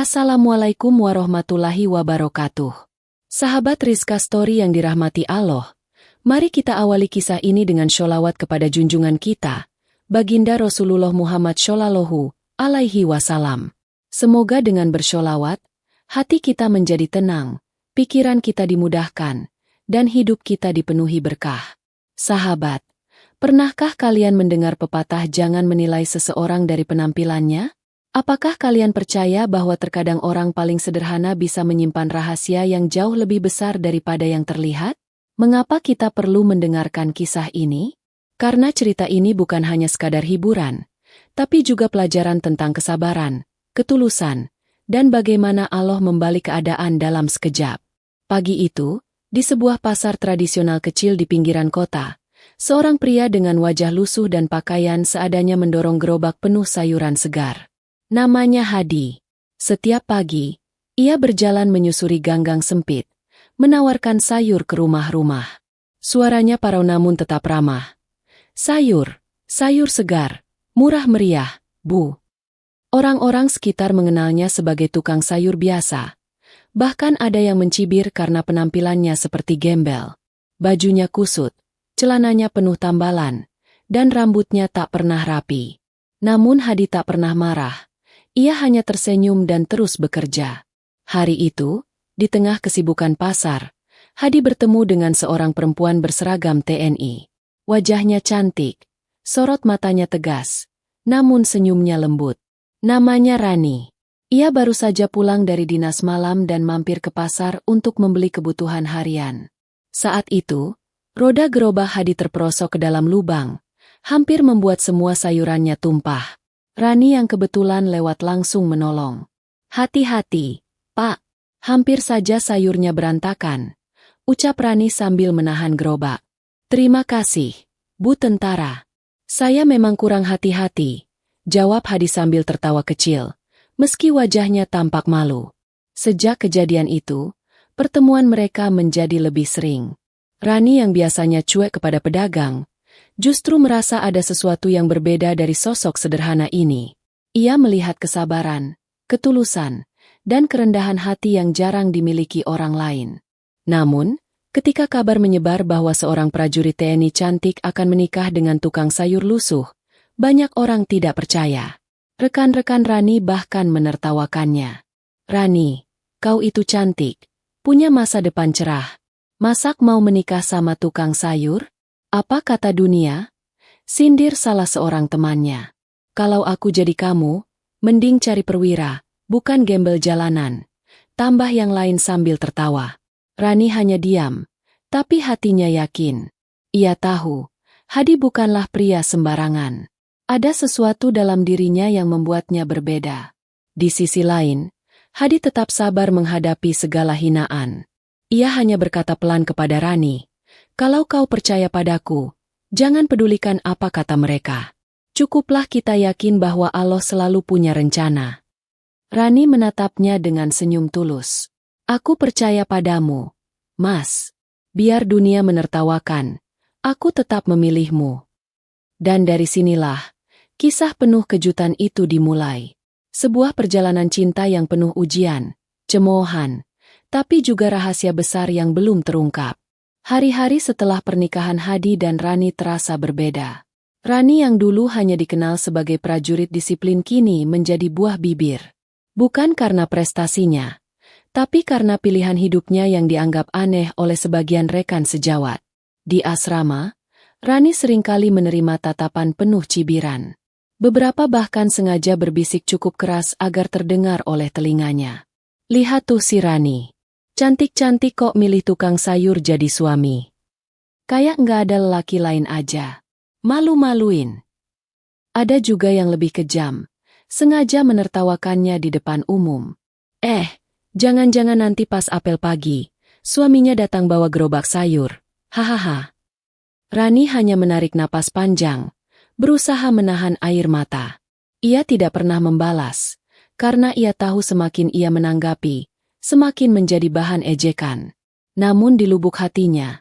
Assalamualaikum warahmatullahi wabarakatuh. Sahabat Rizka Story yang dirahmati Allah, mari kita awali kisah ini dengan sholawat kepada junjungan kita, Baginda Rasulullah Muhammad Shallallahu Alaihi Wasallam. Semoga dengan bersholawat, hati kita menjadi tenang, pikiran kita dimudahkan, dan hidup kita dipenuhi berkah. Sahabat, pernahkah kalian mendengar pepatah jangan menilai seseorang dari penampilannya? Apakah kalian percaya bahwa terkadang orang paling sederhana bisa menyimpan rahasia yang jauh lebih besar daripada yang terlihat? Mengapa kita perlu mendengarkan kisah ini? Karena cerita ini bukan hanya sekadar hiburan, tapi juga pelajaran tentang kesabaran, ketulusan, dan bagaimana Allah membalik keadaan dalam sekejap. Pagi itu, di sebuah pasar tradisional kecil di pinggiran kota, seorang pria dengan wajah lusuh dan pakaian seadanya mendorong gerobak penuh sayuran segar. Namanya Hadi. Setiap pagi, ia berjalan menyusuri gang-gang sempit, menawarkan sayur ke rumah-rumah. Suaranya parau namun tetap ramah. Sayur segar, murah meriah, Bu. Orang-orang sekitar mengenalnya sebagai tukang sayur biasa. Bahkan ada yang mencibir karena penampilannya seperti gembel. Bajunya kusut, celananya penuh tambalan, dan rambutnya tak pernah rapi. Namun Hadi tak pernah marah. Ia hanya tersenyum dan terus bekerja. Hari itu, di tengah kesibukan pasar, Hadi bertemu dengan seorang perempuan berseragam TNI. Wajahnya cantik, sorot matanya tegas, namun senyumnya lembut. Namanya Rani. Ia baru saja pulang dari dinas malam dan mampir ke pasar untuk membeli kebutuhan harian. Saat itu, roda gerobak Hadi terperosok ke dalam lubang, hampir membuat semua sayurannya tumpah. Rani yang kebetulan lewat langsung menolong. Hati-hati, Pak. Hampir saja sayurnya berantakan, ucap Rani sambil menahan gerobak. Terima kasih, Bu Tentara. Saya memang kurang hati-hati, jawab Hadi sambil tertawa kecil, meski wajahnya tampak malu. Sejak kejadian itu, pertemuan mereka menjadi lebih sering. Rani yang biasanya cuek kepada pedagang, justru merasa ada sesuatu yang berbeda dari sosok sederhana ini. Ia melihat kesabaran, ketulusan, dan kerendahan hati yang jarang dimiliki orang lain. Namun, ketika kabar menyebar bahwa seorang prajurit TNI cantik akan menikah dengan tukang sayur lusuh, banyak orang tidak percaya. Rekan-rekan Rani bahkan menertawakannya. Rani, kau itu cantik, punya masa depan cerah. Masak mau menikah sama tukang sayur? Apa kata dunia? Sindir salah seorang temannya. Kalau aku jadi kamu, mending cari perwira, bukan gembel jalanan. Tambah yang lain sambil tertawa. Rani hanya diam, tapi hatinya yakin. Ia tahu, Hadi bukanlah pria sembarangan. Ada sesuatu dalam dirinya yang membuatnya berbeda. Di sisi lain, Hadi tetap sabar menghadapi segala hinaan. Ia hanya berkata pelan kepada Rani, kalau kau percaya padaku, jangan pedulikan apa kata mereka. Cukuplah kita yakin bahwa Allah selalu punya rencana. Rani menatapnya dengan senyum tulus. Aku percaya padamu, Mas. Biar dunia menertawakan, aku tetap memilihmu. Dan dari sinilah, kisah penuh kejutan itu dimulai. Sebuah perjalanan cinta yang penuh ujian, cemoohan, tapi juga rahasia besar yang belum terungkap. Hari-hari setelah pernikahan Hadi dan Rani terasa berbeda. Rani yang dulu hanya dikenal sebagai prajurit disiplin kini menjadi buah bibir. Bukan karena prestasinya, tapi karena pilihan hidupnya yang dianggap aneh oleh sebagian rekan sejawat. Di asrama, Rani seringkali menerima tatapan penuh cibiran. Beberapa bahkan sengaja berbisik cukup keras agar terdengar oleh telinganya. Lihat tuh si Rani. Cantik-cantik kok milih tukang sayur jadi suami. Kayak nggak ada lelaki lain aja. Malu-maluin. Ada juga yang lebih kejam, sengaja menertawakannya di depan umum. Jangan-jangan nanti pas apel pagi, suaminya datang bawa gerobak sayur. Hahaha. Rani hanya menarik napas panjang, berusaha menahan air mata. Ia tidak pernah membalas, karena ia tahu semakin ia menanggapi, semakin menjadi bahan ejekan. Namun di lubuk hatinya,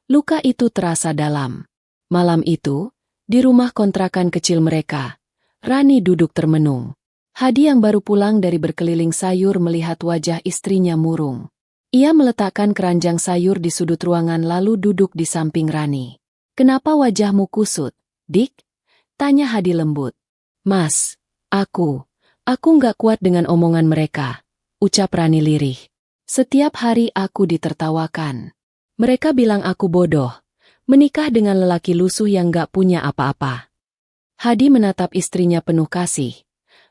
luka itu terasa dalam. Malam itu, di rumah kontrakan kecil mereka, Rani duduk termenung. Hadi yang baru pulang dari berkeliling sayur melihat wajah istrinya murung. Ia meletakkan keranjang sayur di sudut ruangan lalu duduk di samping Rani. "Kenapa wajahmu kusut, Dik?" tanya Hadi lembut. "Mas, aku nggak kuat dengan omongan mereka," ucap Rani lirih. "Setiap hari aku ditertawakan. Mereka bilang aku bodoh, menikah dengan lelaki lusuh yang gak punya apa-apa." Hadi menatap istrinya penuh kasih,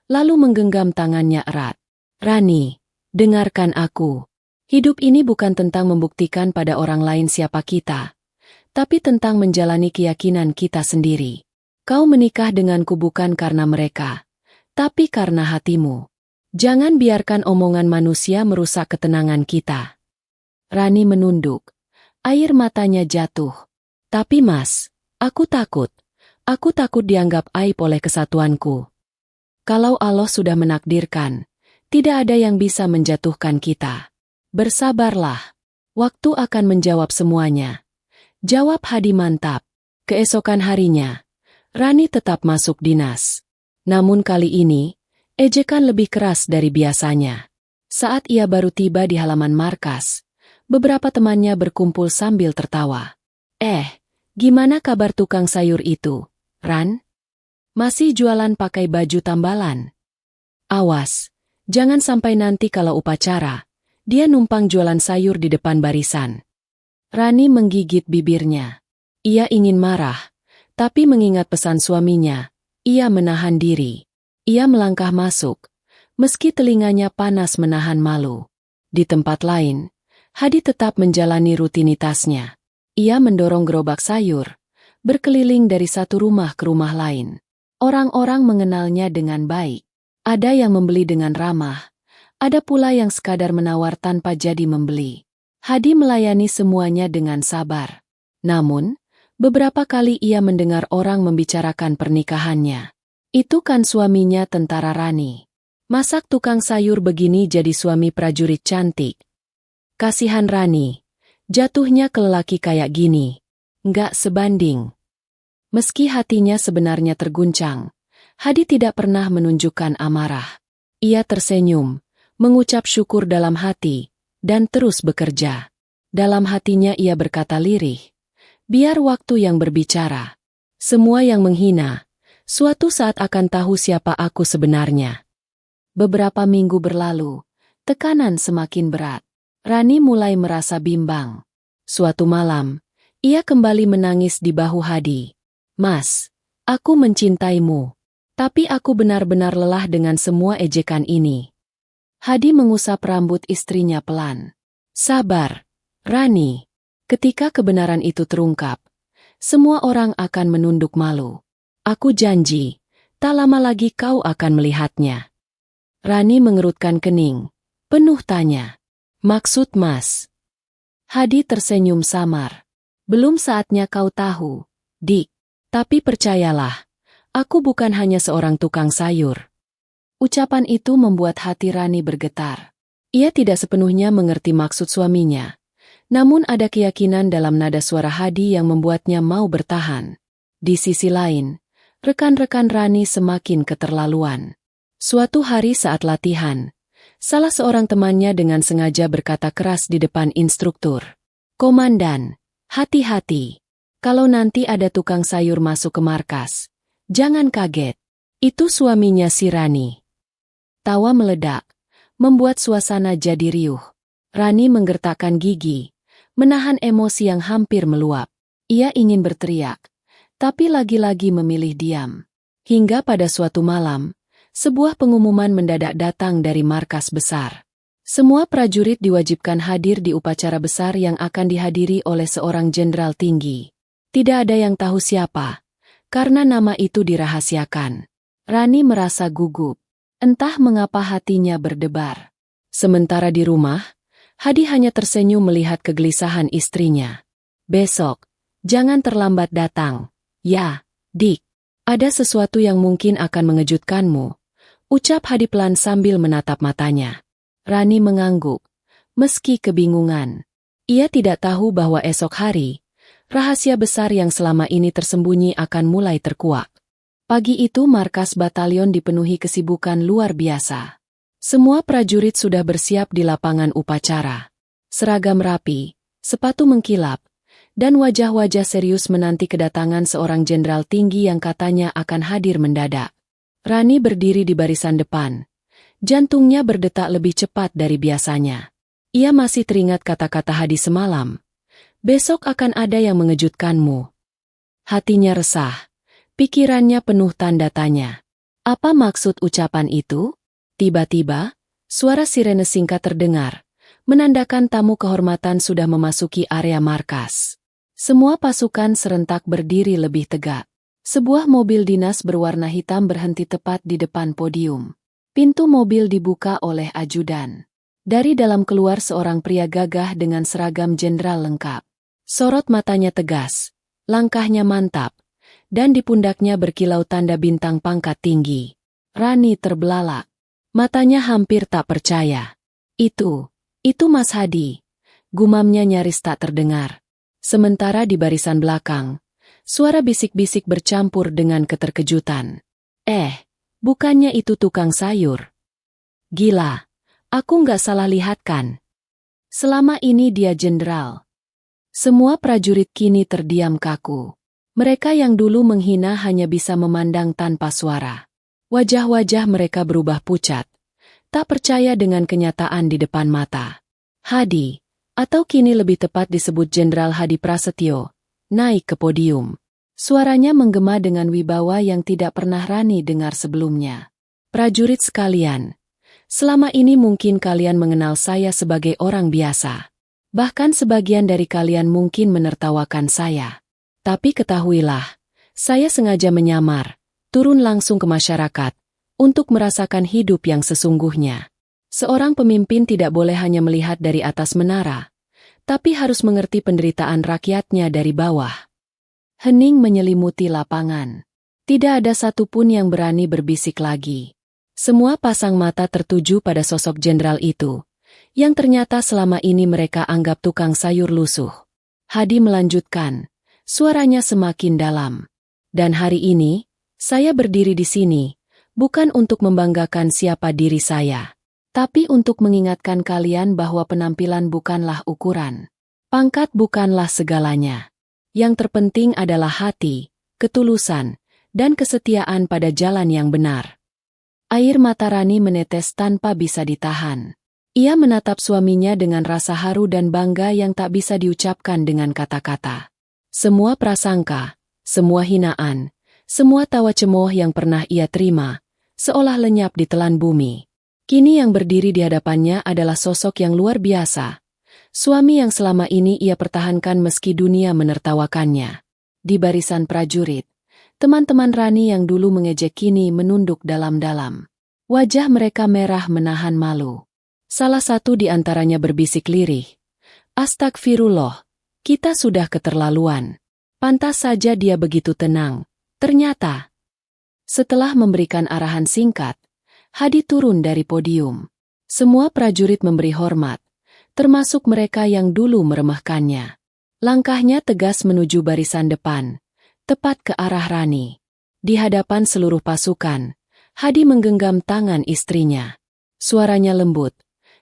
lalu menggenggam tangannya erat. "Rani, dengarkan aku. Hidup ini bukan tentang membuktikan pada orang lain siapa kita, tapi tentang menjalani keyakinan kita sendiri. Kau menikah denganku bukan karena mereka, tapi karena hatimu. Jangan biarkan omongan manusia merusak ketenangan kita." Rani menunduk. Air matanya jatuh. "Tapi Mas, aku takut. Aku takut dianggap aib oleh kesatuanku. Kalau Allah sudah menakdirkan, tidak ada yang bisa menjatuhkan kita. Bersabarlah. Waktu akan menjawab semuanya," jawab Hadi mantap. Keesokan harinya, Rani tetap masuk dinas. Namun kali ini, ejekan lebih keras dari biasanya. Saat ia baru tiba di halaman markas, beberapa temannya berkumpul sambil tertawa. Gimana kabar tukang sayur itu, Ran? Masih jualan pakai baju tambalan? Awas, jangan sampai nanti kalau upacara, dia numpang jualan sayur di depan barisan." Rani menggigit bibirnya. Ia ingin marah, tapi mengingat pesan suaminya, ia menahan diri. Ia melangkah masuk, meski telinganya panas menahan malu. Di tempat lain, Hadi tetap menjalani rutinitasnya. Ia mendorong gerobak sayur, berkeliling dari satu rumah ke rumah lain. Orang-orang mengenalnya dengan baik. Ada yang membeli dengan ramah, ada pula yang sekadar menawar tanpa jadi membeli. Hadi melayani semuanya dengan sabar. Namun, beberapa kali ia mendengar orang membicarakan pernikahannya. Itu kan suaminya tentara Rani. Masak tukang sayur begini jadi suami prajurit cantik. Kasihan Rani, jatuhnya ke lelaki kayak gini. Nggak sebanding. Meski hatinya sebenarnya terguncang, Hadi tidak pernah menunjukkan amarah. Ia tersenyum, mengucap syukur dalam hati, dan terus bekerja. Dalam hatinya ia berkata lirih, "Biar waktu yang berbicara. Semua yang menghina, suatu saat akan tahu siapa aku sebenarnya." Beberapa minggu berlalu, tekanan semakin berat. Rani mulai merasa bimbang. Suatu malam, ia kembali menangis di bahu Hadi. "Mas, aku mencintaimu. Tapi aku benar-benar lelah dengan semua ejekan ini." Hadi mengusap rambut istrinya pelan. "Sabar, Rani. Ketika kebenaran itu terungkap, semua orang akan menunduk malu. Aku janji, tak lama lagi kau akan melihatnya." Rani mengerutkan kening, penuh tanya. "Maksud Mas?" Hadi tersenyum samar. "Belum saatnya kau tahu, Dik. Tapi percayalah, aku bukan hanya seorang tukang sayur." Ucapan itu membuat hati Rani bergetar. Ia tidak sepenuhnya mengerti maksud suaminya. Namun ada keyakinan dalam nada suara Hadi yang membuatnya mau bertahan. Di sisi lain, rekan-rekan Rani semakin keterlaluan. Suatu hari saat latihan, salah seorang temannya dengan sengaja berkata keras di depan instruktur. "Komandan, hati-hati. Kalau nanti ada tukang sayur masuk ke markas, jangan kaget. Itu suaminya si Rani." Tawa meledak, membuat suasana jadi riuh. Rani menggertakkan gigi, menahan emosi yang hampir meluap. Ia ingin berteriak, tapi lagi-lagi memilih diam. Hingga pada suatu malam, sebuah pengumuman mendadak datang dari markas besar. Semua prajurit diwajibkan hadir di upacara besar yang akan dihadiri oleh seorang jenderal tinggi. Tidak ada yang tahu siapa, karena nama itu dirahasiakan. Rani merasa gugup. Entah mengapa hatinya berdebar. Sementara di rumah, Hadi hanya tersenyum melihat kegelisahan istrinya. "Besok, jangan terlambat datang. Ya, Dik. Ada sesuatu yang mungkin akan mengejutkanmu," ucap Hadi pelan sambil menatap matanya. Rani mengangguk, meski kebingungan. Ia tidak tahu bahwa esok hari, rahasia besar yang selama ini tersembunyi akan mulai terkuak. Pagi itu markas batalion dipenuhi kesibukan luar biasa. Semua prajurit sudah bersiap di lapangan upacara. Seragam rapi, sepatu mengkilap, dan wajah-wajah serius menanti kedatangan seorang jenderal tinggi yang katanya akan hadir mendadak. Rani berdiri di barisan depan. Jantungnya berdetak lebih cepat dari biasanya. Ia masih teringat kata-kata Hadi semalam. Besok akan ada yang mengejutkanmu. Hatinya resah. Pikirannya penuh tanda tanya. Apa maksud ucapan itu? Tiba-tiba, suara sirene singkat terdengar, menandakan tamu kehormatan sudah memasuki area markas. Semua pasukan serentak berdiri lebih tegak. Sebuah mobil dinas berwarna hitam berhenti tepat di depan podium. Pintu mobil dibuka oleh ajudan. Dari dalam keluar seorang pria gagah dengan seragam jenderal lengkap. Sorot matanya tegas, langkahnya mantap, dan di pundaknya berkilau tanda bintang pangkat tinggi. Rani terbelalak. Matanya hampir tak percaya. Itu Mas Hadi. Gumamnya nyaris tak terdengar. Sementara di barisan belakang, suara bisik-bisik bercampur dengan keterkejutan. Bukannya itu tukang sayur. Gila, aku nggak salah lihat kan? Selama ini dia jenderal. Semua prajurit kini terdiam kaku. Mereka yang dulu menghina hanya bisa memandang tanpa suara. Wajah-wajah mereka berubah pucat. Tak percaya dengan kenyataan di depan mata. Hadi, atau kini lebih tepat disebut Jenderal Hadi Prasetyo, naik ke podium. Suaranya menggema dengan wibawa yang tidak pernah Rani dengar sebelumnya. Prajurit sekalian, selama ini mungkin kalian mengenal saya sebagai orang biasa. Bahkan sebagian dari kalian mungkin menertawakan saya. Tapi ketahuilah, saya sengaja menyamar, turun langsung ke masyarakat, untuk merasakan hidup yang sesungguhnya. Seorang pemimpin tidak boleh hanya melihat dari atas menara, tapi harus mengerti penderitaan rakyatnya dari bawah. Hening menyelimuti lapangan. Tidak ada satupun yang berani berbisik lagi. Semua pasang mata tertuju pada sosok jenderal itu, yang ternyata selama ini mereka anggap tukang sayur lusuh. Hadi melanjutkan, suaranya semakin dalam. Dan hari ini, saya berdiri di sini, bukan untuk membanggakan siapa diri saya, tapi untuk mengingatkan kalian bahwa penampilan bukanlah ukuran. Pangkat bukanlah segalanya. Yang terpenting adalah hati, ketulusan, dan kesetiaan pada jalan yang benar. Air mata Rani menetes tanpa bisa ditahan. Ia menatap suaminya dengan rasa haru dan bangga yang tak bisa diucapkan dengan kata-kata. Semua prasangka, semua hinaan, semua tawa cemoh yang pernah ia terima, seolah lenyap di telan bumi. Kini yang berdiri di hadapannya adalah sosok yang luar biasa. Suami yang selama ini ia pertahankan meski dunia menertawakannya. Di barisan prajurit, teman-teman Rani yang dulu mengejek kini menunduk dalam-dalam. Wajah mereka merah menahan malu. Salah satu di antaranya berbisik lirih. Astagfirullah, kita sudah keterlaluan. Pantas saja dia begitu tenang. Ternyata, setelah memberikan arahan singkat, Hadi turun dari podium. Semua prajurit memberi hormat, termasuk mereka yang dulu meremehkannya. Langkahnya tegas menuju barisan depan, tepat ke arah Rani. Di hadapan seluruh pasukan, Hadi menggenggam tangan istrinya. Suaranya lembut,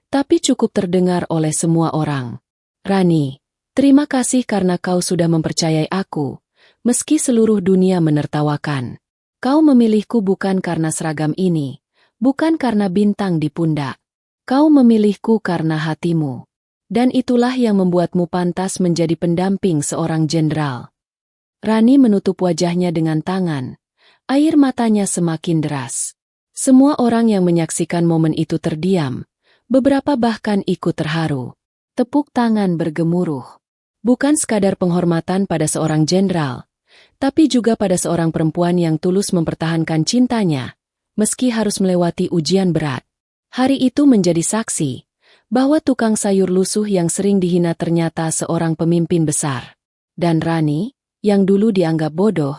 tapi cukup terdengar oleh semua orang. Rani, terima kasih karena kau sudah mempercayai aku, meski seluruh dunia menertawakan. Kau memilihku bukan karena seragam ini, bukan karena bintang di pundak. Kau memilihku karena hatimu. Dan itulah yang membuatmu pantas menjadi pendamping seorang jenderal. Rani menutup wajahnya dengan tangan. Air matanya semakin deras. Semua orang yang menyaksikan momen itu terdiam. Beberapa bahkan ikut terharu. Tepuk tangan bergemuruh. Bukan sekadar penghormatan pada seorang jenderal, tapi juga pada seorang perempuan yang tulus mempertahankan cintanya, meski harus melewati ujian berat. Hari itu menjadi saksi bahwa tukang sayur lusuh yang sering dihina ternyata seorang pemimpin besar. Dan Rani, yang dulu dianggap bodoh,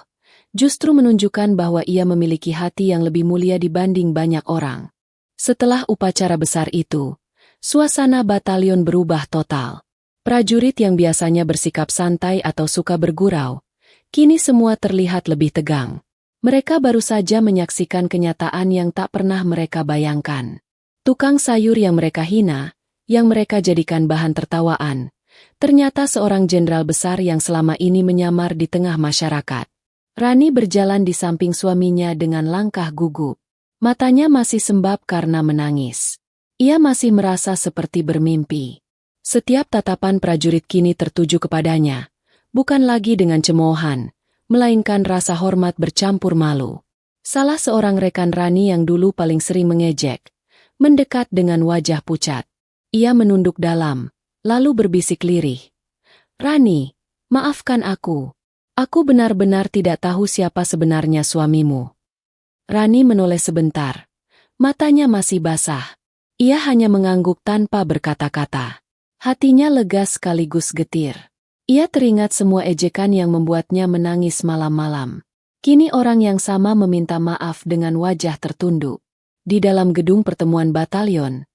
justru menunjukkan bahwa ia memiliki hati yang lebih mulia dibanding banyak orang. Setelah upacara besar itu, suasana batalion berubah total. Prajurit yang biasanya bersikap santai atau suka bergurau, kini semua terlihat lebih tegang. Mereka baru saja menyaksikan kenyataan yang tak pernah mereka bayangkan. Tukang sayur yang mereka hina, yang mereka jadikan bahan tertawaan, ternyata seorang jenderal besar yang selama ini menyamar di tengah masyarakat. Rani berjalan di samping suaminya dengan langkah gugup. Matanya masih sembab karena menangis. Ia masih merasa seperti bermimpi. Setiap tatapan prajurit kini tertuju kepadanya, bukan lagi dengan cemoohan, melainkan rasa hormat bercampur malu. Salah seorang rekan Rani yang dulu paling sering mengejek, mendekat dengan wajah pucat. Ia menunduk dalam, lalu berbisik lirih. "Rani, maafkan aku. Aku benar-benar tidak tahu siapa sebenarnya suamimu." Rani menoleh sebentar. Matanya masih basah. Ia hanya mengangguk tanpa berkata-kata. Hatinya lega sekaligus getir. Ia teringat semua ejekan yang membuatnya menangis malam-malam. Kini orang yang sama meminta maaf dengan wajah tertunduk. Di dalam gedung pertemuan batalion,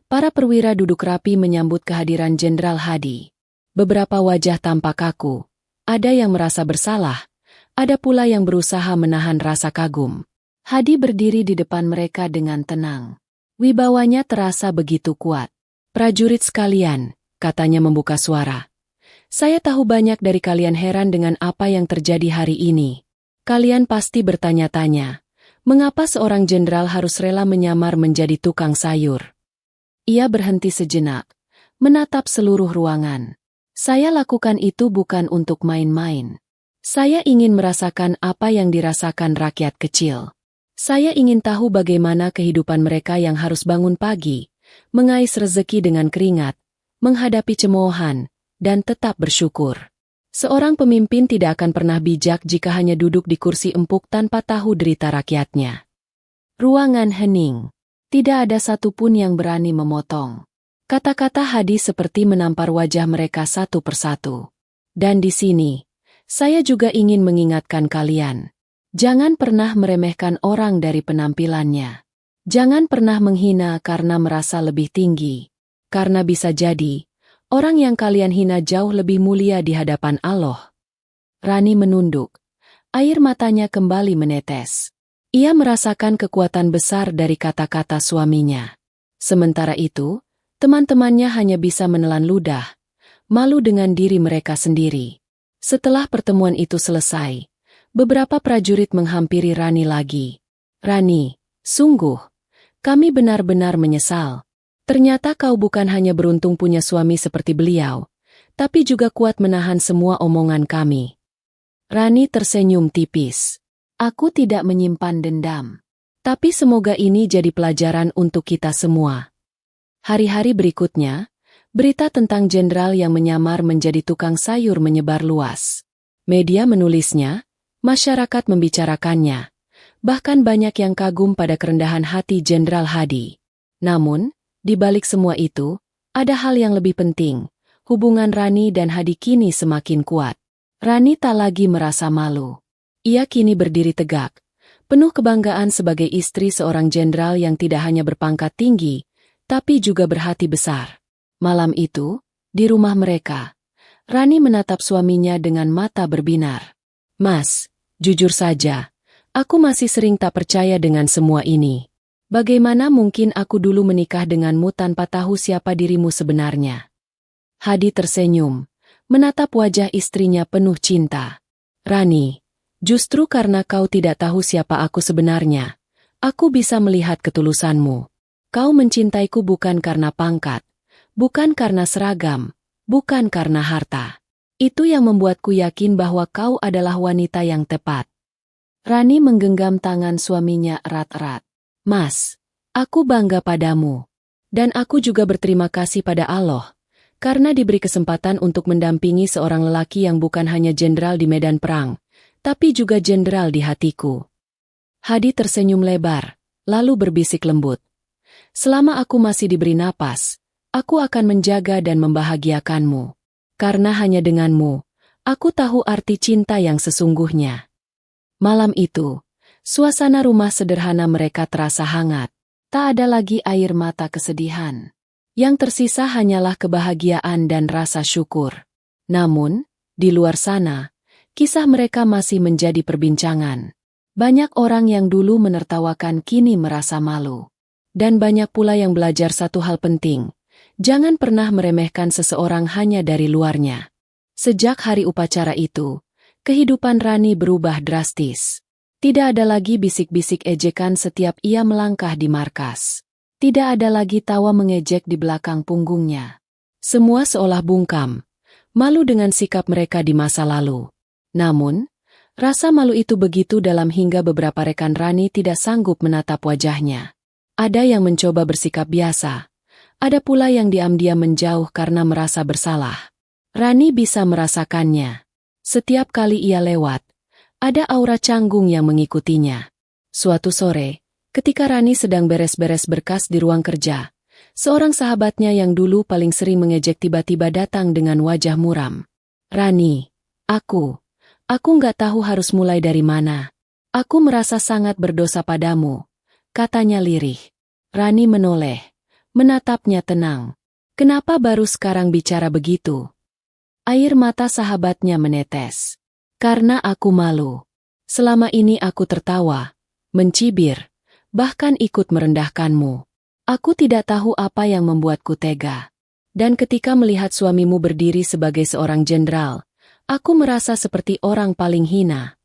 para perwira duduk rapi menyambut kehadiran Jenderal Hadi. Beberapa wajah tampak kaku. Ada yang merasa bersalah, ada pula yang berusaha menahan rasa kagum. Hadi berdiri di depan mereka dengan tenang. Wibawanya terasa begitu kuat. "Prajurit sekalian," katanya membuka suara. "Saya tahu banyak dari kalian heran dengan apa yang terjadi hari ini. Kalian pasti bertanya-tanya, mengapa seorang jenderal harus rela menyamar menjadi tukang sayur?" Ia berhenti sejenak, menatap seluruh ruangan. "Saya lakukan itu bukan untuk main-main. Saya ingin merasakan apa yang dirasakan rakyat kecil. Saya ingin tahu bagaimana kehidupan mereka yang harus bangun pagi, mengais rezeki dengan keringat, menghadapi cemoohan, dan tetap bersyukur. Seorang pemimpin tidak akan pernah bijak jika hanya duduk di kursi empuk tanpa tahu derita rakyatnya." Ruangan hening. Tidak ada satupun yang berani memotong. Kata-kata Hadi seperti menampar wajah mereka satu persatu. "Dan di sini, saya juga ingin mengingatkan kalian. Jangan pernah meremehkan orang dari penampilannya. Jangan pernah menghina karena merasa lebih tinggi. Karena bisa jadi, orang yang kalian hina jauh lebih mulia di hadapan Allah." Rani menunduk. Air matanya kembali menetes. Ia merasakan kekuatan besar dari kata-kata suaminya. Sementara itu, teman-temannya hanya bisa menelan ludah, malu dengan diri mereka sendiri. Setelah pertemuan itu selesai, beberapa prajurit menghampiri Rani lagi. "Rani, sungguh, kami benar-benar menyesal. Ternyata kau bukan hanya beruntung punya suami seperti beliau, tapi juga kuat menahan semua omongan kami." Rani tersenyum tipis. "Aku tidak menyimpan dendam. Tapi semoga ini jadi pelajaran untuk kita semua." Hari-hari berikutnya, berita tentang jenderal yang menyamar menjadi tukang sayur menyebar luas. Media menulisnya, masyarakat membicarakannya. Bahkan banyak yang kagum pada kerendahan hati Jenderal Hadi. Namun, di balik semua itu, ada hal yang lebih penting. Hubungan Rani dan Hadi kini semakin kuat. Rani tak lagi merasa malu. Ia kini berdiri tegak, penuh kebanggaan sebagai istri seorang jenderal yang tidak hanya berpangkat tinggi, tapi juga berhati besar. Malam itu, di rumah mereka, Rani menatap suaminya dengan mata berbinar. "Mas, jujur saja, aku masih sering tak percaya dengan semua ini. Bagaimana mungkin aku dulu menikah denganmu tanpa tahu siapa dirimu sebenarnya?" Hadi tersenyum, menatap wajah istrinya penuh cinta. "Rani, justru karena kau tidak tahu siapa aku sebenarnya, aku bisa melihat ketulusanmu. Kau mencintaiku bukan karena pangkat, bukan karena seragam, bukan karena harta. Itu yang membuatku yakin bahwa kau adalah wanita yang tepat." Rani menggenggam tangan suaminya erat-erat. "Mas, aku bangga padamu. Dan aku juga berterima kasih pada Allah, karena diberi kesempatan untuk mendampingi seorang lelaki yang bukan hanya jenderal di medan perang, tapi juga jenderal di hatiku." Hadi tersenyum lebar, lalu berbisik lembut. "Selama aku masih diberi napas, aku akan menjaga dan membahagiakanmu. Karena hanya denganmu, aku tahu arti cinta yang sesungguhnya." Malam itu, suasana rumah sederhana mereka terasa hangat. Tak ada lagi air mata kesedihan. Yang tersisa hanyalah kebahagiaan dan rasa syukur. Namun, di luar sana, kisah mereka masih menjadi perbincangan. Banyak orang yang dulu menertawakan kini merasa malu. Dan banyak pula yang belajar satu hal penting. Jangan pernah meremehkan seseorang hanya dari luarnya. Sejak hari upacara itu, kehidupan Rani berubah drastis. Tidak ada lagi bisik-bisik ejekan setiap ia melangkah di markas. Tidak ada lagi tawa mengejek di belakang punggungnya. Semua seolah bungkam, malu dengan sikap mereka di masa lalu. Namun, rasa malu itu begitu dalam hingga beberapa rekan Rani tidak sanggup menatap wajahnya. Ada yang mencoba bersikap biasa, ada pula yang diam-diam menjauh karena merasa bersalah. Rani bisa merasakannya. Setiap kali ia lewat, ada aura canggung yang mengikutinya. Suatu sore, ketika Rani sedang beres-beres berkas di ruang kerja, seorang sahabatnya yang dulu paling sering mengejek tiba-tiba datang dengan wajah muram. "Rani, aku nggak tahu harus mulai dari mana. Aku merasa sangat berdosa padamu," katanya lirih. Rani menoleh, menatapnya tenang. "Kenapa baru sekarang bicara begitu?" Air mata sahabatnya menetes. "Karena aku malu. Selama ini aku tertawa, mencibir, bahkan ikut merendahkanmu. Aku tidak tahu apa yang membuatku tega. Dan ketika melihat suamimu berdiri sebagai seorang jenderal, aku merasa seperti orang paling hina."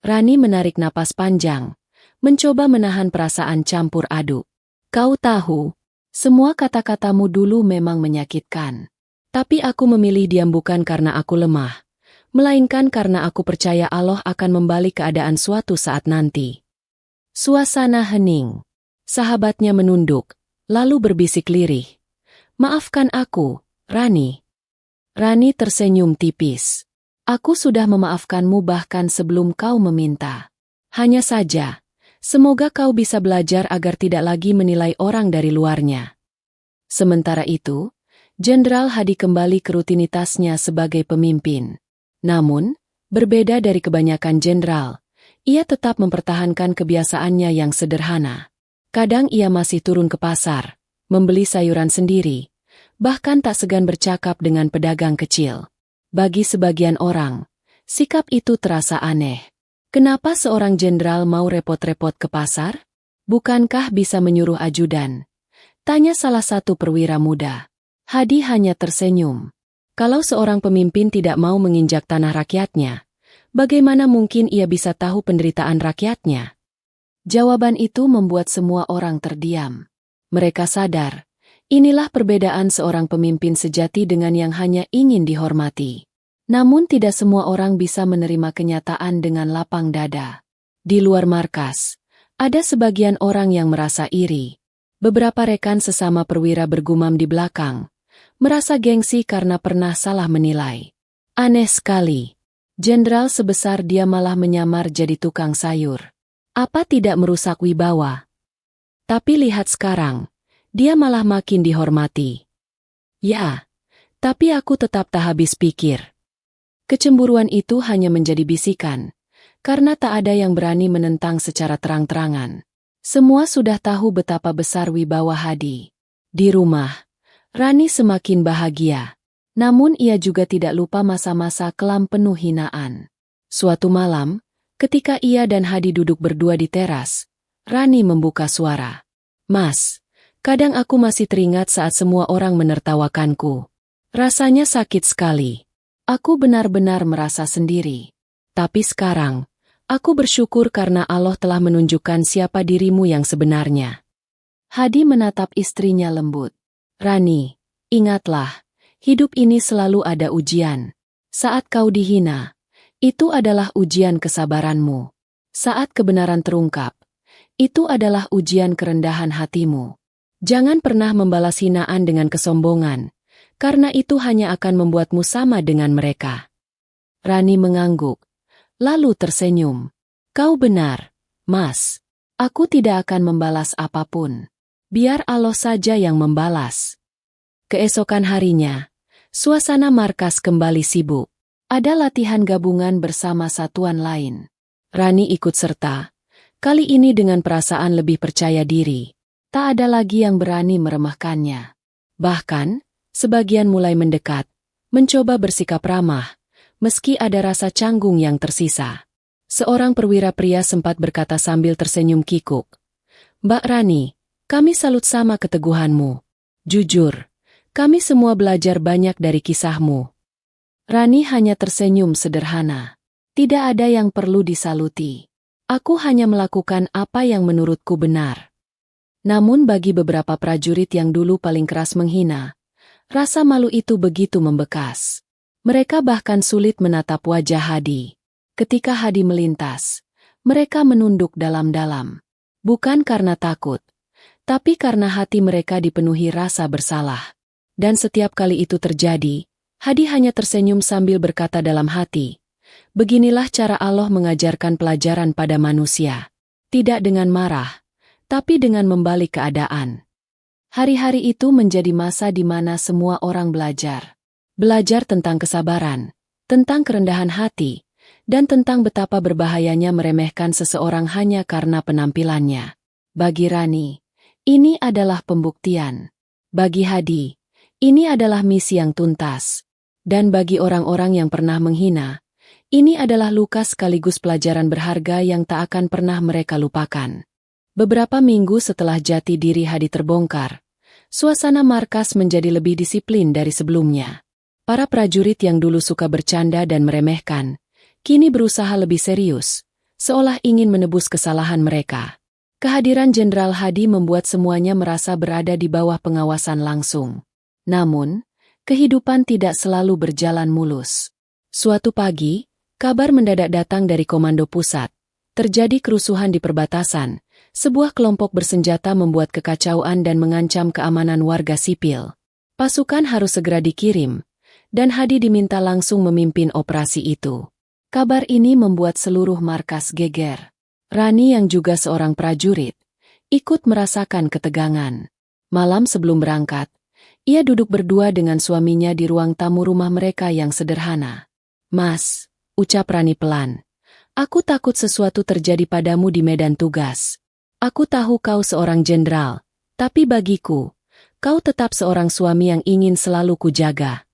Rani menarik napas panjang, mencoba menahan perasaan campur aduk. "Kau tahu, semua kata-katamu dulu memang menyakitkan. Tapi aku memilih diam bukan karena aku lemah, melainkan karena aku percaya Allah akan membalik keadaan suatu saat nanti." Suasana hening. Sahabatnya menunduk, lalu berbisik lirih. "Maafkan aku, Rani." Rani tersenyum tipis. "Aku sudah memaafkanmu bahkan sebelum kau meminta. Hanya saja, semoga kau bisa belajar agar tidak lagi menilai orang dari luarnya." Sementara itu, Jenderal Hadi kembali ke rutinitasnya sebagai pemimpin. Namun, berbeda dari kebanyakan jenderal, ia tetap mempertahankan kebiasaannya yang sederhana. Kadang ia masih turun ke pasar, membeli sayuran sendiri, bahkan tak segan bercakap dengan pedagang kecil. Bagi sebagian orang, sikap itu terasa aneh. Kenapa seorang jenderal mau repot-repot ke pasar? Bukankah bisa menyuruh ajudan? Tanya salah satu perwira muda. Hadi hanya tersenyum. Kalau seorang pemimpin tidak mau menginjak tanah rakyatnya, bagaimana mungkin ia bisa tahu penderitaan rakyatnya? Jawaban itu membuat semua orang terdiam. Mereka sadar, inilah perbedaan seorang pemimpin sejati dengan yang hanya ingin dihormati. Namun tidak semua orang bisa menerima kenyataan dengan lapang dada. Di luar markas, ada sebagian orang yang merasa iri. Beberapa rekan sesama perwira bergumam di belakang, merasa gengsi karena pernah salah menilai. Aneh sekali. Jenderal sebesar dia malah menyamar jadi tukang sayur. Apa tidak merusak wibawa? Tapi lihat sekarang, dia malah makin dihormati. Ya, tapi aku tetap tak habis pikir. Kecemburuan itu hanya menjadi bisikan, karena tak ada yang berani menentang secara terang-terangan. Semua sudah tahu betapa besar wibawa Hadi. Di rumah, Rani semakin bahagia. Namun ia juga tidak lupa masa-masa kelam penuh hinaan. Suatu malam, ketika ia dan Hadi duduk berdua di teras, Rani membuka suara. "Mas, kadang aku masih teringat saat semua orang menertawakanku. Rasanya sakit sekali. Aku benar-benar merasa sendiri. Tapi sekarang, aku bersyukur karena Allah telah menunjukkan siapa dirimu yang sebenarnya." Hadi menatap istrinya lembut. "Rani, ingatlah, hidup ini selalu ada ujian. Saat kau dihina, itu adalah ujian kesabaranmu. Saat kebenaran terungkap, itu adalah ujian kerendahan hatimu. Jangan pernah membalas hinaan dengan kesombongan, karena itu hanya akan membuatmu sama dengan mereka." Rani mengangguk, lalu tersenyum. "Kau benar, Mas. Aku tidak akan membalas apapun. Biar Allah saja yang membalas." Keesokan harinya, suasana markas kembali sibuk. Ada latihan gabungan bersama satuan lain. Rani ikut serta, kali ini dengan perasaan lebih percaya diri. Tak ada lagi yang berani meremehkannya. Bahkan, sebagian mulai mendekat, mencoba bersikap ramah, meski ada rasa canggung yang tersisa. Seorang perwira pria sempat berkata sambil tersenyum kikuk. Mbak Rani, kami salut sama keteguhanmu. Jujur, kami semua belajar banyak dari kisahmu. Rani hanya tersenyum sederhana. Tidak ada yang perlu disaluti. Aku hanya melakukan apa yang menurutku benar. Namun bagi beberapa prajurit yang dulu paling keras menghina, rasa malu itu begitu membekas. Mereka bahkan sulit menatap wajah Hadi. Ketika Hadi melintas, mereka menunduk dalam-dalam. Bukan karena takut, tapi karena hati mereka dipenuhi rasa bersalah. Dan setiap kali itu terjadi, Hadi hanya tersenyum sambil berkata dalam hati, beginilah cara Allah mengajarkan pelajaran pada manusia. Tidak dengan marah, tapi dengan membalik keadaan. Hari-hari itu menjadi masa di mana semua orang belajar. Belajar tentang kesabaran, tentang kerendahan hati, dan tentang betapa berbahayanya meremehkan seseorang hanya karena penampilannya. Bagi Rani, ini adalah pembuktian. Bagi Hadi, ini adalah misi yang tuntas. Dan bagi orang-orang yang pernah menghina, ini adalah luka sekaligus pelajaran berharga yang tak akan pernah mereka lupakan. Beberapa minggu setelah jati diri Hadi terbongkar, suasana markas menjadi lebih disiplin dari sebelumnya. Para prajurit yang dulu suka bercanda dan meremehkan, kini berusaha lebih serius, seolah ingin menebus kesalahan mereka. Kehadiran Jenderal Hadi membuat semuanya merasa berada di bawah pengawasan langsung. Namun, kehidupan tidak selalu berjalan mulus. Suatu pagi, kabar mendadak datang dari Komando Pusat. Terjadi kerusuhan di perbatasan. Sebuah kelompok bersenjata membuat kekacauan dan mengancam keamanan warga sipil. Pasukan harus segera dikirim, dan Hadi diminta langsung memimpin operasi itu. Kabar ini membuat seluruh markas geger. Rani yang juga seorang prajurit, ikut merasakan ketegangan. Malam sebelum berangkat, ia duduk berdua dengan suaminya di ruang tamu rumah mereka yang sederhana. Mas, ucap Rani pelan, aku takut sesuatu terjadi padamu di medan tugas. Aku tahu kau seorang jenderal, tapi bagiku, kau tetap seorang suami yang ingin selalu kujaga.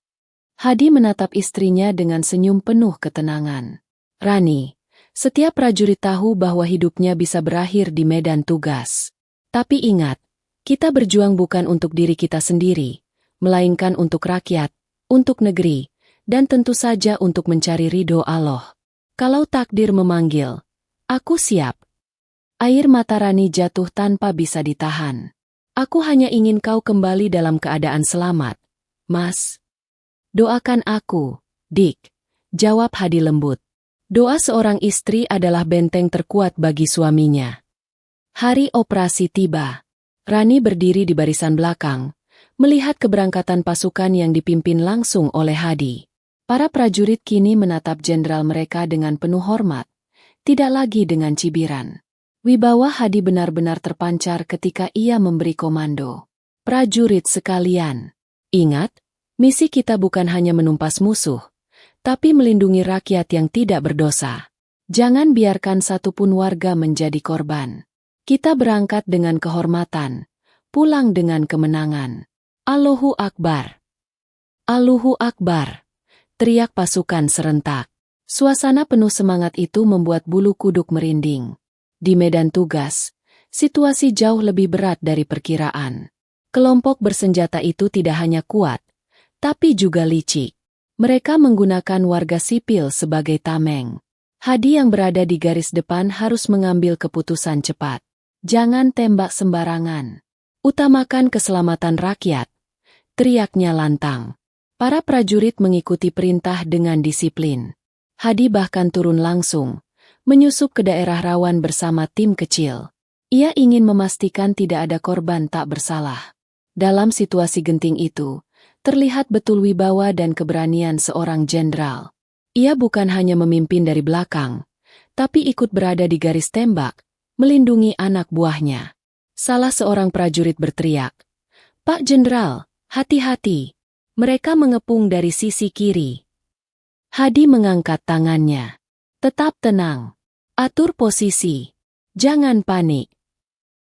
Hadi menatap istrinya dengan senyum penuh ketenangan. Rani, setiap prajurit tahu bahwa hidupnya bisa berakhir di medan tugas. Tapi ingat, kita berjuang bukan untuk diri kita sendiri, melainkan untuk rakyat, untuk negeri, dan tentu saja untuk mencari ridho Allah. Kalau takdir memanggil, aku siap. Air mata Rani jatuh tanpa bisa ditahan. Aku hanya ingin kau kembali dalam keadaan selamat, Mas. Doakan aku, Dik, jawab Hadi lembut. Doa seorang istri adalah benteng terkuat bagi suaminya. Hari operasi tiba. Rani berdiri di barisan belakang, melihat keberangkatan pasukan yang dipimpin langsung oleh Hadi. Para prajurit kini menatap jenderal mereka dengan penuh hormat, tidak lagi dengan cibiran. Wibawa Hadi benar-benar terpancar ketika ia memberi komando. Prajurit sekalian, ingat, misi kita bukan hanya menumpas musuh, tapi melindungi rakyat yang tidak berdosa. Jangan biarkan satupun warga menjadi korban. Kita berangkat dengan kehormatan, pulang dengan kemenangan. Allahu Akbar. Allahu Akbar, teriak pasukan serentak. Suasana penuh semangat itu membuat bulu kuduk merinding. Di medan tugas, situasi jauh lebih berat dari perkiraan. Kelompok bersenjata itu tidak hanya kuat, tapi juga licik. Mereka menggunakan warga sipil sebagai tameng. Hadi yang berada di garis depan harus mengambil keputusan cepat. Jangan tembak sembarangan. Utamakan keselamatan rakyat, teriaknya lantang. Para prajurit mengikuti perintah dengan disiplin. Hadi bahkan turun langsung, menyusup ke daerah rawan bersama tim kecil. Ia ingin memastikan tidak ada korban tak bersalah. Dalam situasi genting itu, terlihat betul wibawa dan keberanian seorang jenderal. Ia bukan hanya memimpin dari belakang, tapi ikut berada di garis tembak, melindungi anak buahnya. Salah seorang prajurit berteriak, "Pak Jenderal, hati-hati!" Mereka mengepung dari sisi kiri. Hadi mengangkat tangannya. "Tetap tenang. Atur posisi. Jangan panik."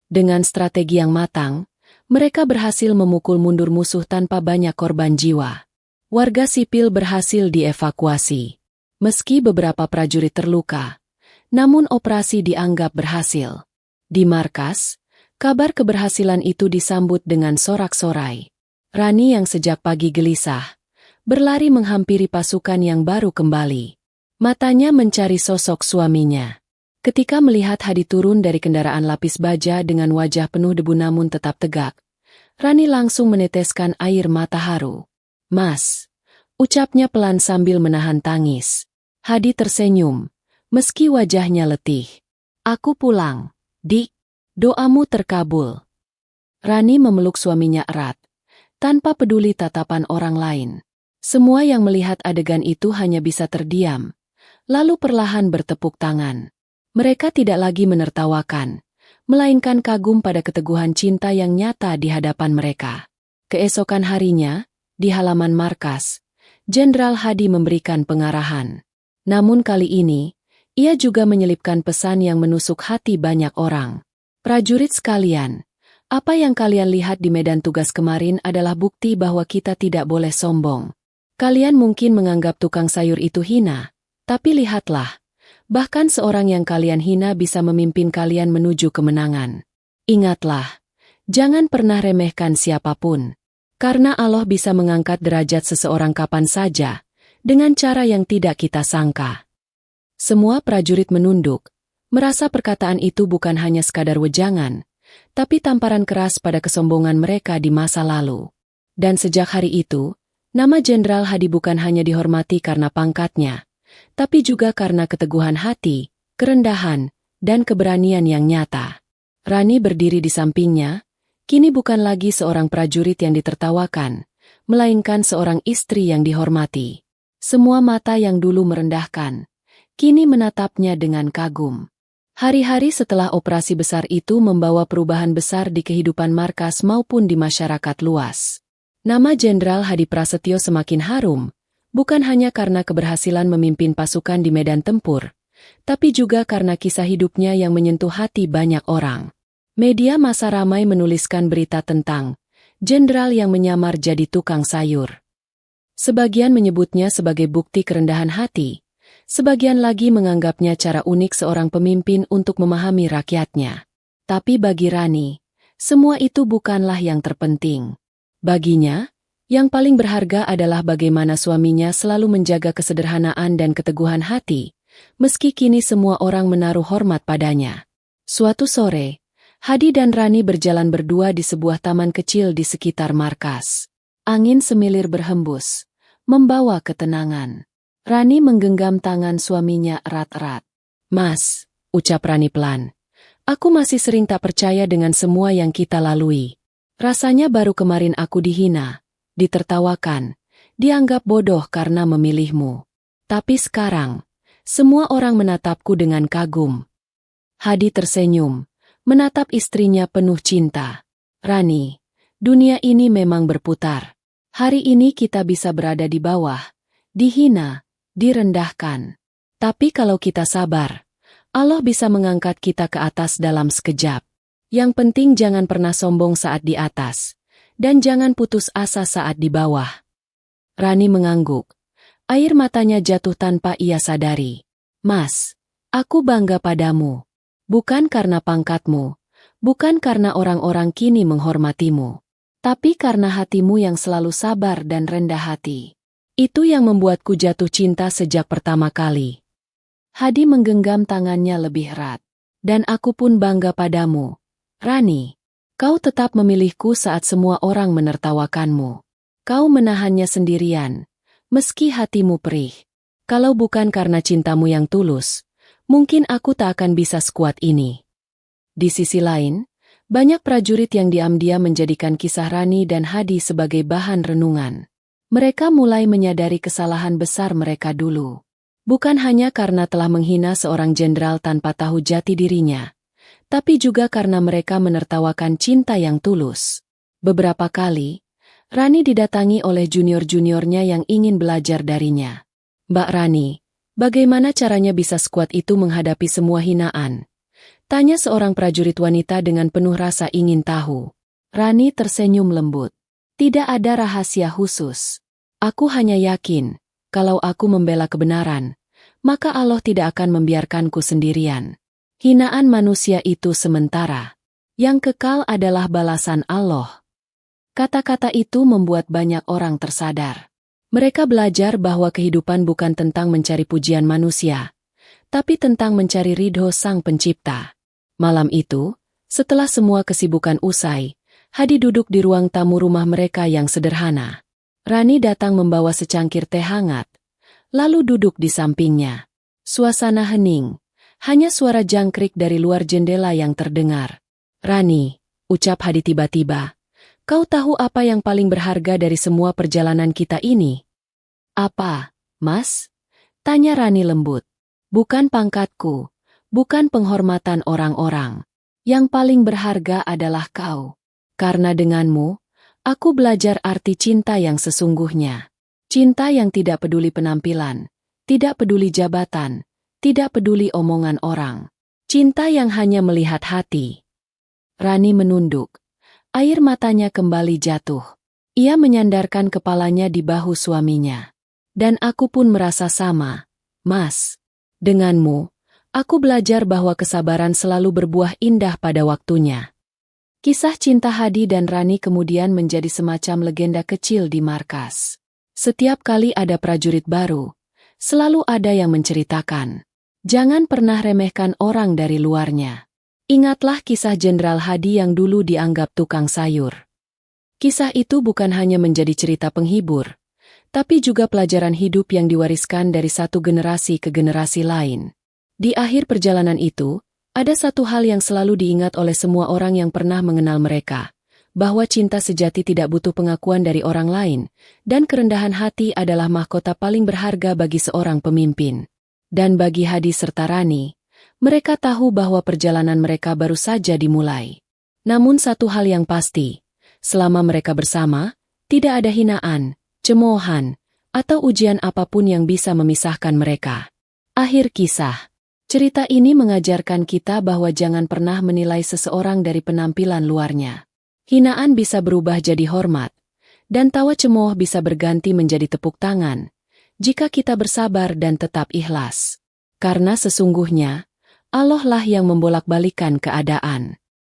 Dengan strategi yang matang, mereka berhasil memukul mundur musuh tanpa banyak korban jiwa. Warga sipil berhasil dievakuasi. Meski beberapa prajurit terluka, Namun operasi dianggap berhasil. Di markas, kabar keberhasilan itu disambut dengan sorak-sorai. Rani yang sejak pagi gelisah, berlari menghampiri pasukan yang baru kembali. Matanya mencari sosok suaminya. Ketika melihat Hadi turun dari kendaraan lapis baja dengan wajah penuh debu namun tetap tegak, Rani langsung meneteskan air mata haru. "Mas," ucapnya pelan sambil menahan tangis. Hadi tersenyum, meski wajahnya letih. "Aku pulang, Dik. Doamu terkabul." Rani memeluk suaminya erat, tanpa peduli tatapan orang lain. Semua yang melihat adegan itu hanya bisa terdiam, lalu perlahan bertepuk tangan. Mereka tidak lagi menertawakan, melainkan kagum pada keteguhan cinta yang nyata di hadapan mereka. Keesokan harinya, di halaman markas, Jenderal Hadi memberikan pengarahan. Namun kali ini, ia juga menyelipkan pesan yang menusuk hati banyak orang. "Prajurit sekalian, apa yang kalian lihat di medan tugas kemarin adalah bukti bahwa kita tidak boleh sombong. Kalian mungkin menganggap tukang sayur itu hina, tapi lihatlah, bahkan seorang yang kalian hina bisa memimpin kalian menuju kemenangan. Ingatlah, jangan pernah remehkan siapapun, karena Allah bisa mengangkat derajat seseorang kapan saja, dengan cara yang tidak kita sangka." Semua prajurit menunduk, merasa perkataan itu bukan hanya sekadar wejangan, tapi tamparan keras pada kesombongan mereka di masa lalu. Dan sejak hari itu, nama Jenderal Hadi bukan hanya dihormati karena pangkatnya, tapi juga karena keteguhan hati, kerendahan, dan keberanian yang nyata. Rani berdiri di sampingnya, kini bukan lagi seorang prajurit yang ditertawakan, melainkan seorang istri yang dihormati. Semua mata yang dulu merendahkan, kini menatapnya dengan kagum. Hari-hari setelah operasi besar itu membawa perubahan besar di kehidupan markas maupun di masyarakat luas. Nama Jenderal Hadi Prasetyo semakin harum, bukan hanya karena keberhasilan memimpin pasukan di medan tempur, tapi juga karena kisah hidupnya yang menyentuh hati banyak orang. Media massa ramai menuliskan berita tentang jenderal yang menyamar jadi tukang sayur. Sebagian menyebutnya sebagai bukti kerendahan hati, sebagian lagi menganggapnya cara unik seorang pemimpin untuk memahami rakyatnya. Tapi bagi Rani, semua itu bukanlah yang terpenting. Baginya, yang paling berharga adalah bagaimana suaminya selalu menjaga kesederhanaan dan keteguhan hati, meski kini semua orang menaruh hormat padanya. Suatu sore, Hadi dan Rani berjalan berdua di sebuah taman kecil di sekitar markas. Angin semilir berhembus, membawa ketenangan. Rani menggenggam tangan suaminya erat-erat. "Mas," ucap Rani pelan, "aku masih sering tak percaya dengan semua yang kita lalui. Rasanya baru kemarin aku dihina, ditertawakan, dianggap bodoh karena memilihmu. Tapi sekarang, semua orang menatapku dengan kagum." Hadi tersenyum, menatap istrinya penuh cinta. "Rani, dunia ini memang berputar. Hari ini kita bisa berada di bawah, dihina, direndahkan. Tapi kalau kita sabar, Allah bisa mengangkat kita ke atas dalam sekejap. Yang penting jangan pernah sombong saat di atas, dan jangan putus asa saat di bawah." Rani mengangguk. Air matanya jatuh tanpa ia sadari. "Mas, aku bangga padamu. Bukan karena pangkatmu, bukan karena orang-orang kini menghormatimu, tapi karena hatimu yang selalu sabar dan rendah hati. Itu yang membuatku jatuh cinta sejak pertama kali." Hadi menggenggam tangannya lebih erat. "Dan aku pun bangga padamu, Rani. Kau tetap memilihku saat semua orang menertawakanmu. Kau menahannya sendirian, meski hatimu perih. Kalau bukan karena cintamu yang tulus, mungkin aku tak akan bisa sekuat ini." Di sisi lain, banyak prajurit yang diam-diam menjadikan kisah Rani dan Hadi sebagai bahan renungan. Mereka mulai menyadari kesalahan besar mereka dulu. Bukan hanya karena telah menghina seorang jenderal tanpa tahu jati dirinya, tapi juga karena mereka menertawakan cinta yang tulus. Beberapa kali, Rani didatangi oleh junior-juniornya yang ingin belajar darinya. "Mbak Rani, bagaimana caranya bisa sekuat itu menghadapi semua hinaan?" tanya seorang prajurit wanita dengan penuh rasa ingin tahu. Rani tersenyum lembut. "Tidak ada rahasia khusus. Aku hanya yakin, kalau aku membela kebenaran, maka Allah tidak akan membiarkanku sendirian. Hinaan manusia itu sementara. Yang kekal adalah balasan Allah. Kata-kata itu membuat banyak orang tersadar. Mereka belajar bahwa kehidupan bukan tentang mencari pujian manusia, tapi tentang mencari ridho Sang Pencipta. Malam itu, setelah semua kesibukan usai, Hadi duduk di ruang tamu rumah mereka yang sederhana. Rani datang membawa secangkir teh hangat, lalu duduk di sampingnya. Suasana hening, hanya suara jangkrik dari luar jendela yang terdengar. "Rani," ucap Hadi tiba-tiba, "kau tahu apa yang paling berharga dari semua perjalanan kita ini?" "Apa, Mas?" tanya Rani lembut. "Bukan pangkatku, bukan penghormatan orang-orang. Yang paling berharga adalah kau. Karena denganmu, aku belajar arti cinta yang sesungguhnya. Cinta yang tidak peduli penampilan, tidak peduli jabatan, tidak peduli omongan orang. Cinta yang hanya melihat hati." Rani menunduk. Air matanya kembali jatuh. Ia menyandarkan kepalanya di bahu suaminya. "Dan aku pun merasa sama, Mas. Denganmu, aku belajar bahwa kesabaran selalu berbuah indah pada waktunya." Kisah cinta Hadi dan Rani kemudian menjadi semacam legenda kecil di markas. Setiap kali ada prajurit baru, selalu ada yang menceritakan. Jangan pernah remehkan orang dari luarnya. Ingatlah kisah Jenderal Hadi yang dulu dianggap tukang sayur. Kisah itu bukan hanya menjadi cerita penghibur, tapi juga pelajaran hidup yang diwariskan dari satu generasi ke generasi lain. Di akhir perjalanan itu, ada satu hal yang selalu diingat oleh semua orang yang pernah mengenal mereka, bahwa cinta sejati tidak butuh pengakuan dari orang lain, dan kerendahan hati adalah mahkota paling berharga bagi seorang pemimpin. Dan bagi Hadi serta Rani, mereka tahu bahwa perjalanan mereka baru saja dimulai. Namun satu hal yang pasti, selama mereka bersama, tidak ada hinaan, cemoohan, atau ujian apapun yang bisa memisahkan mereka. Akhir kisah. Cerita ini mengajarkan kita bahwa jangan pernah menilai seseorang dari penampilan luarnya. Hinaan bisa berubah jadi hormat, dan tawa cemooh bisa berganti menjadi tepuk tangan, jika kita bersabar dan tetap ikhlas. Karena sesungguhnya, Allah lah yang membolak-balikan keadaan.